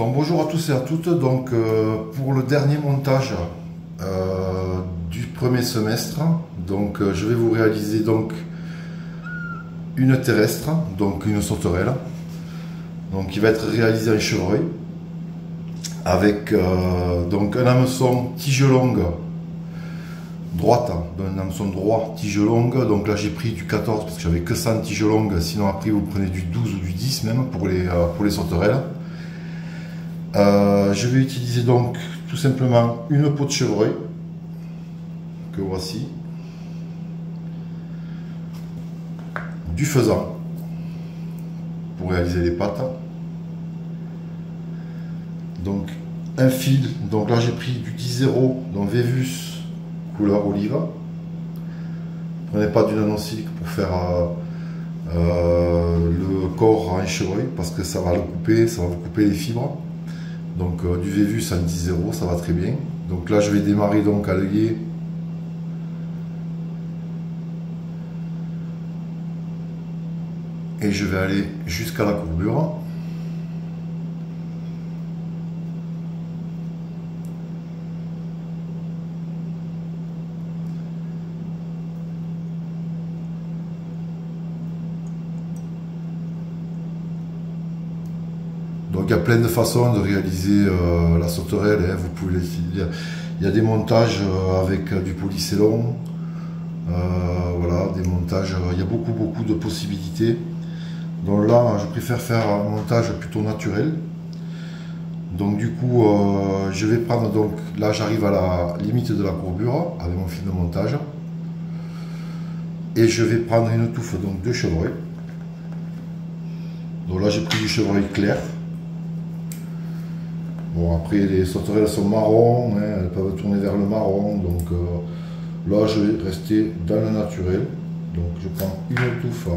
Donc bonjour à tous et à toutes. Donc pour le dernier montage du premier semestre, donc je vais vous réaliser donc une terrestre, donc une sauterelle, donc qui va être réalisée en chevreuil avec donc un hameçon tige longue droite, un hameçon droit tige longue. Donc là j'ai pris du 14 parce que j'avais que ça en tige longue, sinon après vous prenez du 12 ou du 10 même pour les sauterelles. Je vais utiliser donc tout simplement une peau de chevreuil que voici, du faisan pour réaliser les pattes, donc un fil, donc là j'ai pris du 10-0 donc Vévus couleur olive. Prenez pas du nano-silk pour faire le corps en chevreuil parce que ça va le couper, ça va vous couper les fibres. Donc du Vévus en 10-0, ça va très bien. Donc là je vais démarrer donc à l'œillet. Et je vais aller jusqu'à la courbure. Donc il y a plein de façons de réaliser la sauterelle, hein. Vous pouvez il y a des montages avec du polycélon, voilà, des montages, il y a beaucoup de possibilités. Donc là je préfère faire un montage plutôt naturel. Donc du coup je vais prendre, donc là j'arrive à la limite de la courbure avec mon fil de montage. Et je vais prendre une touffe donc de chevreuil. Donc là j'ai pris du chevreuil clair. Bon, après les sauterelles sont marron, hein, elles peuvent tourner vers le marron, donc là je vais rester dans le naturel. Donc je prends une touffe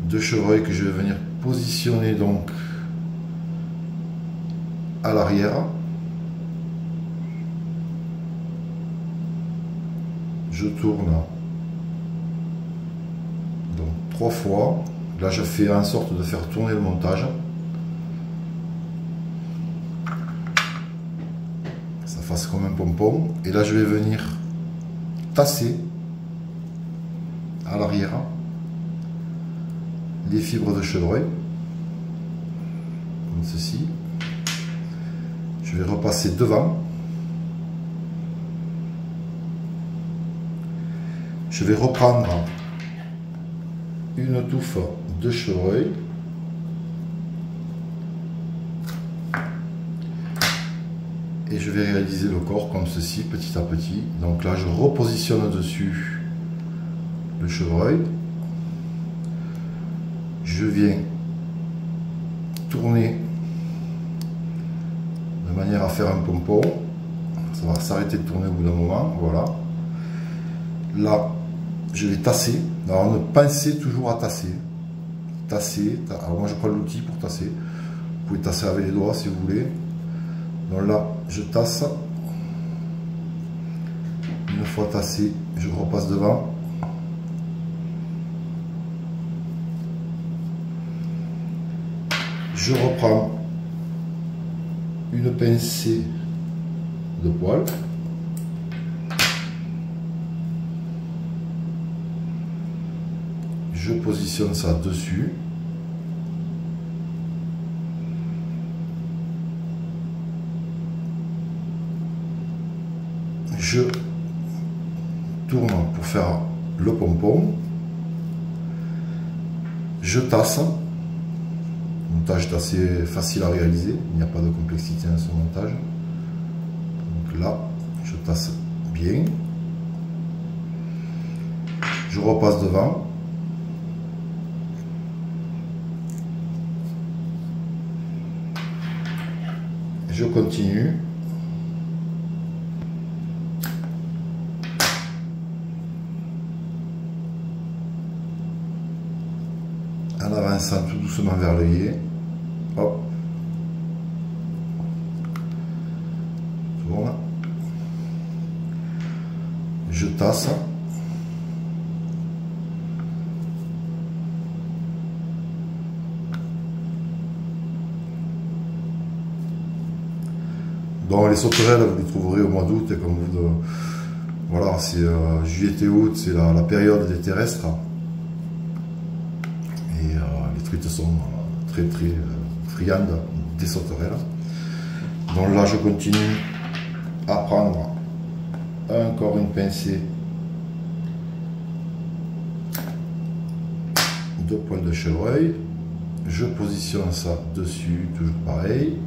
de chevreuil que je vais venir positionner donc à l'arrière. Je tourne donc 3 fois. Là je fais en sorte de faire tourner le montage. Fasse comme un pompon, et là je vais venir tasser à l'arrière les fibres de chevreuil comme ceci. Je vais repasser devant, je vais reprendre une touffe de chevreuil. Et je vais réaliser le corps comme ceci, petit à petit. Donc là, je repositionne dessus le chevreuil. Je viens tourner de manière à faire un pompon. Ça va s'arrêter de tourner au bout d'un moment. Voilà. Là, je vais tasser. Alors, ne pensez toujours à tasser. Tasser. Alors, moi, je prends l'outil pour tasser. Vous pouvez tasser avec les doigts si vous voulez. Donc là, je tasse. Une fois tassé, je repasse devant. Je reprends une pincée de poil. Je positionne ça dessus. Je tourne pour faire le pompon. Je tasse. Le montage est assez facile à réaliser. Il n'y a pas de complexité dans ce montage. Donc là, je tasse bien. Je repasse devant. Je continue. En avançant tout doucement vers l'œillet. Hop. Tourne. Je tasse. Bon, les sauterelles, vous les trouverez au mois d'août, comme vous. Voilà, c'est juillet et août, c'est la période des terrestres. Et les truites sont très friandes des sauterelles. Donc là, je continue à prendre encore une pincée de poils de chevreuil. Je positionne ça dessus, toujours pareil.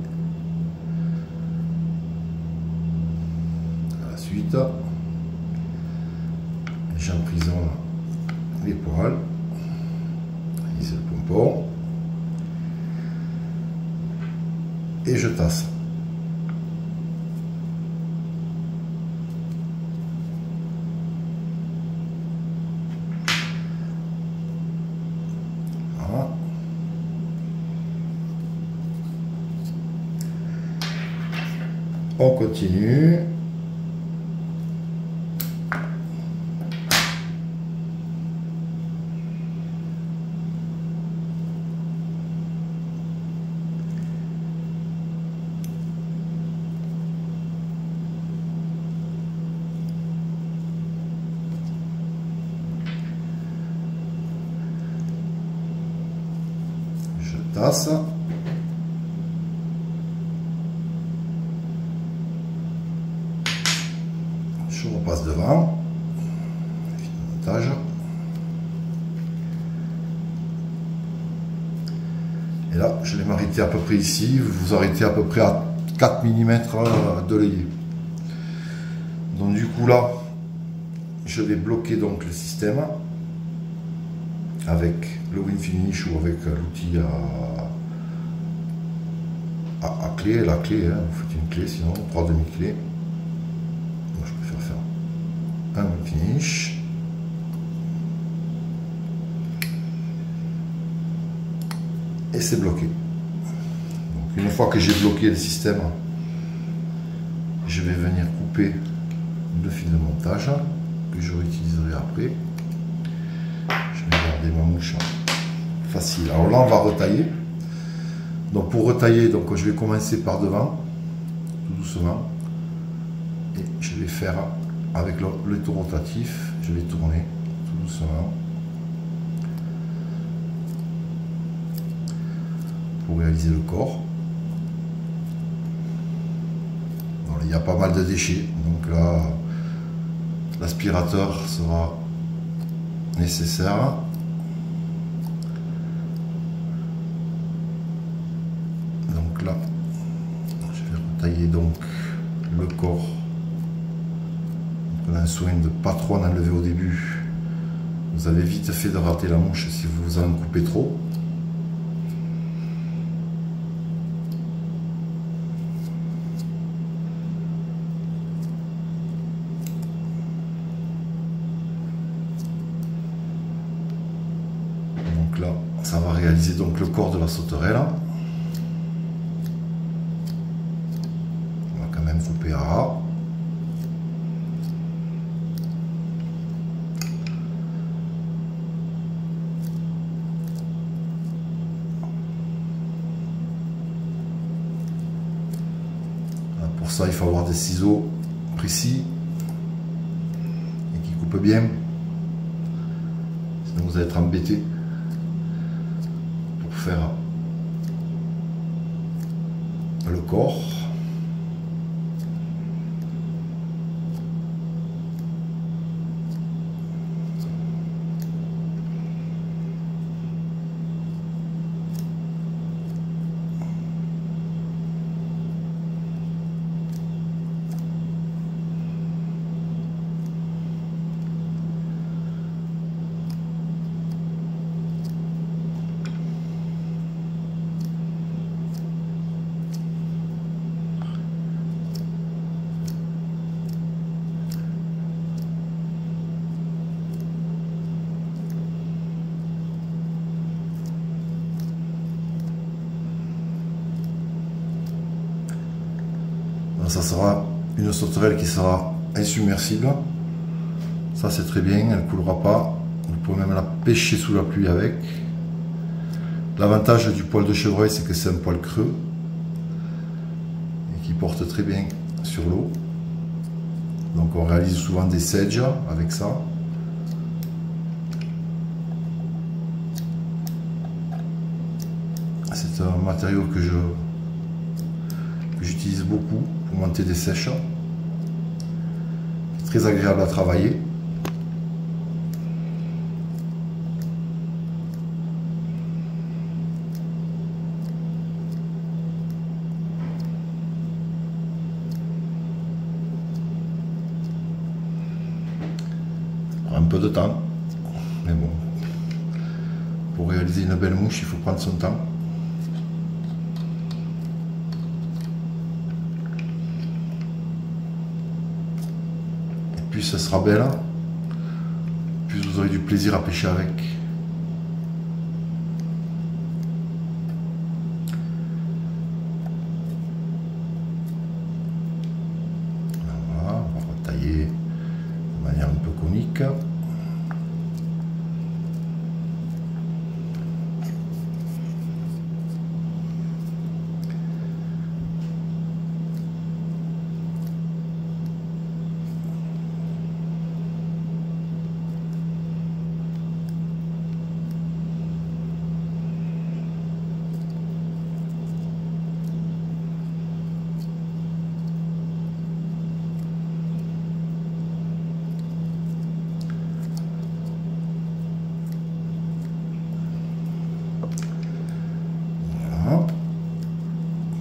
À la suite, j'emprisonne les poils. Ici le pompon. Et je tasse. Voilà. On continue. Je tasse. Je repasse devant. Montage. Et là, je vais m'arrêter à peu près ici. Vous arrêtez à peu près à 4 mm de l'œillet. Donc du coup là, je vais bloquer donc le système avec le WinFinish ou avec l'outil à clé, la clé, hein. Vous faites une clé, sinon 3 demi-clés. Moi je préfère faire un WinFinish. Et c'est bloqué. Donc une fois que j'ai bloqué le système, je vais venir couper le fil de montage que je réutiliserai après. Je vais garder ma mouche facile. Alors là on va retailler. Donc pour retailler, donc je vais commencer par devant, tout doucement, et je vais faire avec le tour rotatif, je vais tourner tout doucement pour réaliser le corps. Donc, il y a pas mal de déchets, donc là l'aspirateur sera nécessaire. Donc là, je vais retailler donc le corps en prenant soin de ne pas trop en enlever au début. Vous avez vite fait de rater la mouche si vous en coupez trop. Donc là, ça va réaliser donc le corps de la sauterelle. On va quand même couper à ras. Pour ça, il faut avoir des ciseaux précis et qui coupent bien. Sinon, vous allez être embêté pour faire le corps. Ça sera une sauterelle qui sera insubmersible. Ça c'est très bien, elle ne coulera pas. Vous pouvez même la pêcher sous la pluie avec. L'avantage du poil de chevreuil, c'est que c'est un poil creux et qui porte très bien sur l'eau. Donc on réalise souvent des sedges avec ça. C'est un matériau que j'utilise beaucoup pour monter des sèches. Très agréable à travailler. Un peu de temps, mais bon, pour réaliser une belle mouche, il faut prendre son temps. Et plus ça sera belle, plus vous aurez du plaisir à pêcher avec. Voilà, on va retailler de manière un peu conique.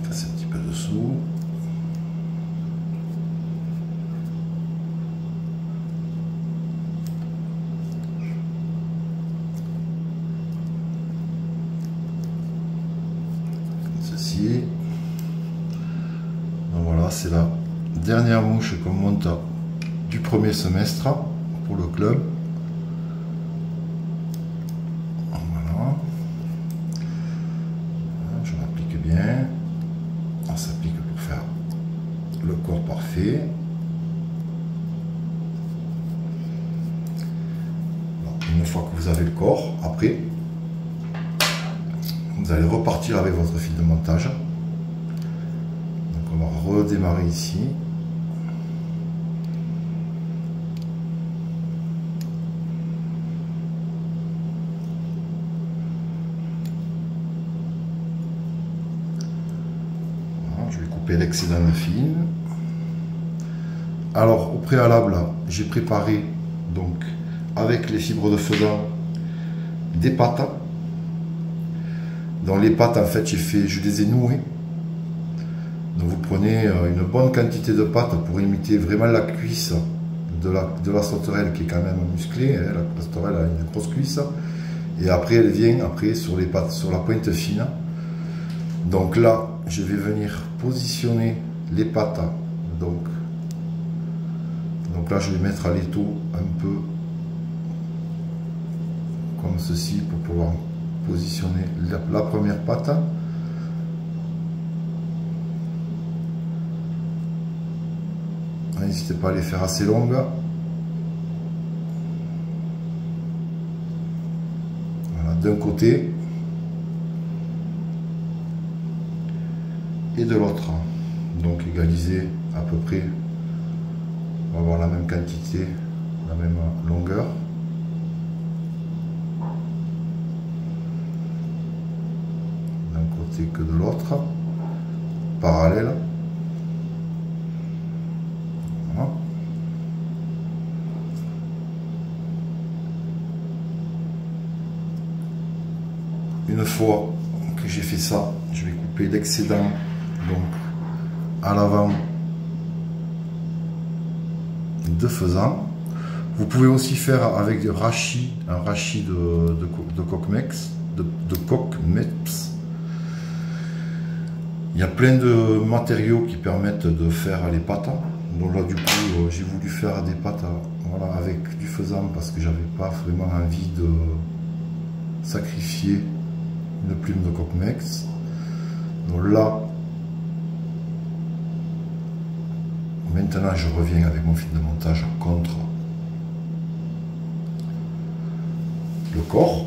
Passer un petit peu dessous. Comme ceci. Donc voilà, c'est la dernière mouche qu'on monte du premier semestre pour le club. Bien, on s'applique pour faire le corps parfait. Une fois que vous avez le corps, après vous allez repartir avec votre fil de montage. Donc on va redémarrer ici. Je vais couper l'excédent de fil. Alors au préalable, j'ai préparé donc avec les fibres de faisan des pâtes. Dans les pâtes, en fait, je les ai nouées. Donc vous prenez une bonne quantité de pâte pour imiter vraiment la cuisse de la sauterelle qui est quand même musclée. Hein. La sauterelle a une grosse cuisse. Et après, elle vient sur les pâtes, sur la pointe fine. Donc là, je vais venir positionner les pâtes. Donc là, je vais mettre à l'étau un peu comme ceci pour pouvoir positionner la première pâte. N'hésitez pas à les faire assez longues. Voilà, d'un côté et de l'autre. Donc égaliser à peu près. On va avoir la même quantité, la même longueur. D'un côté que de l'autre. Parallèle. Voilà. Une fois que j'ai fait ça, je vais couper l'excédent donc à l'avant de faisan. Vous pouvez aussi faire avec un rachis de coq-meps. Il y a plein de matériaux qui permettent de faire les pâtes. Donc là du coup j'ai voulu faire des pâtes voilà, avec du faisan parce que j'avais pas vraiment envie de sacrifier une plume de coq-meps. Donc là maintenant je reviens avec mon fil de montage contre le corps.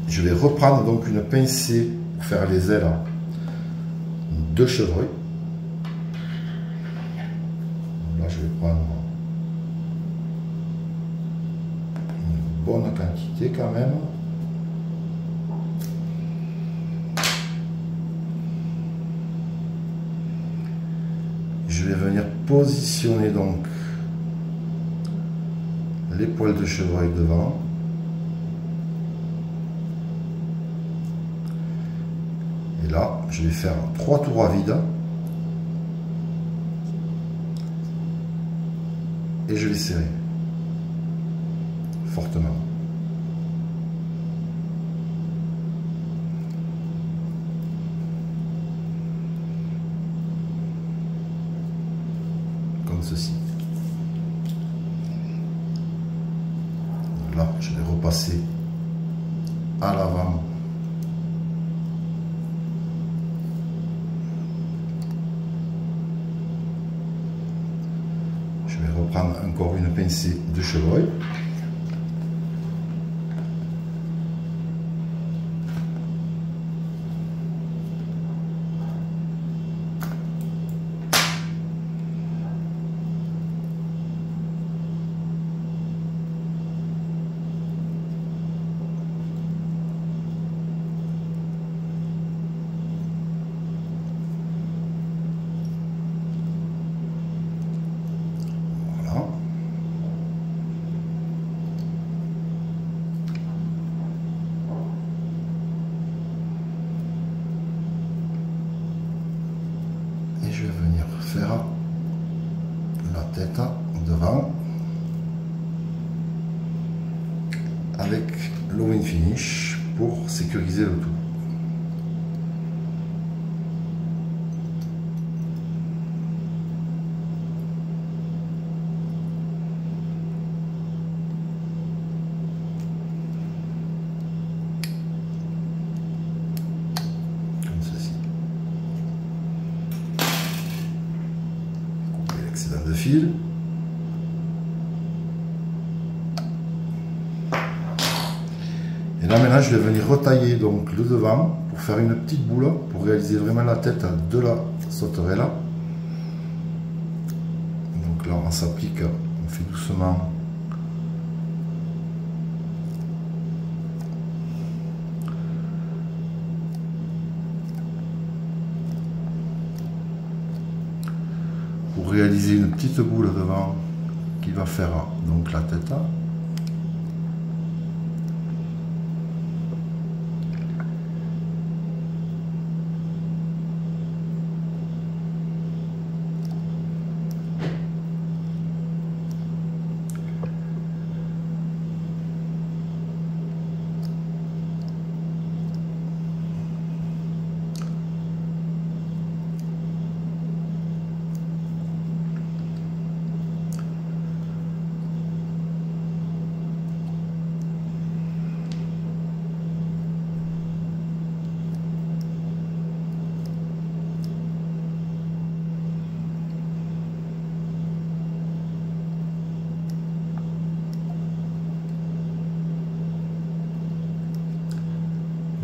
Je vais reprendre donc une pincée pour faire les ailes de chevreuil. prendre une bonne quantité quand même. Je vais venir positionner donc les poils de chevreuil devant. Et là, je vais faire 3 tours à vide. Et je vais serrer fortement. Comme ceci. Là, je vais repasser à l'avant. Je vais reprendre encore une pincée de chevreuil. Je vais venir faire la tête devant avec le Win Finish pour sécuriser le tout. Excédent de fil. Et là maintenant je vais venir retailler donc le devant pour faire une petite boule pour réaliser vraiment la tête de la sauterelle. Donc là on s'applique, on fait doucement pour réaliser une petite boule devant qui va faire donc la tête.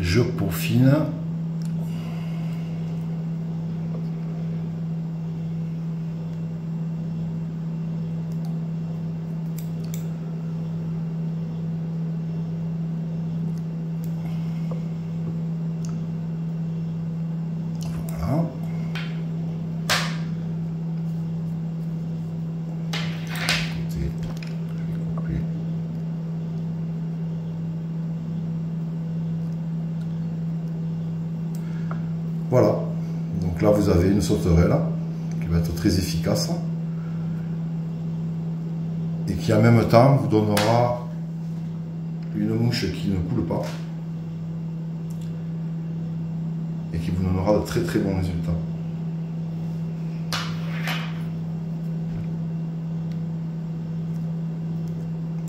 Je peaufine. Voilà. Voilà, donc là vous avez une sauterelle qui va être très efficace et qui en même temps vous donnera une mouche qui ne coule pas et qui vous donnera de très très bons résultats.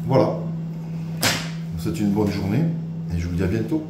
Voilà, c'est une bonne journée et je vous dis à bientôt.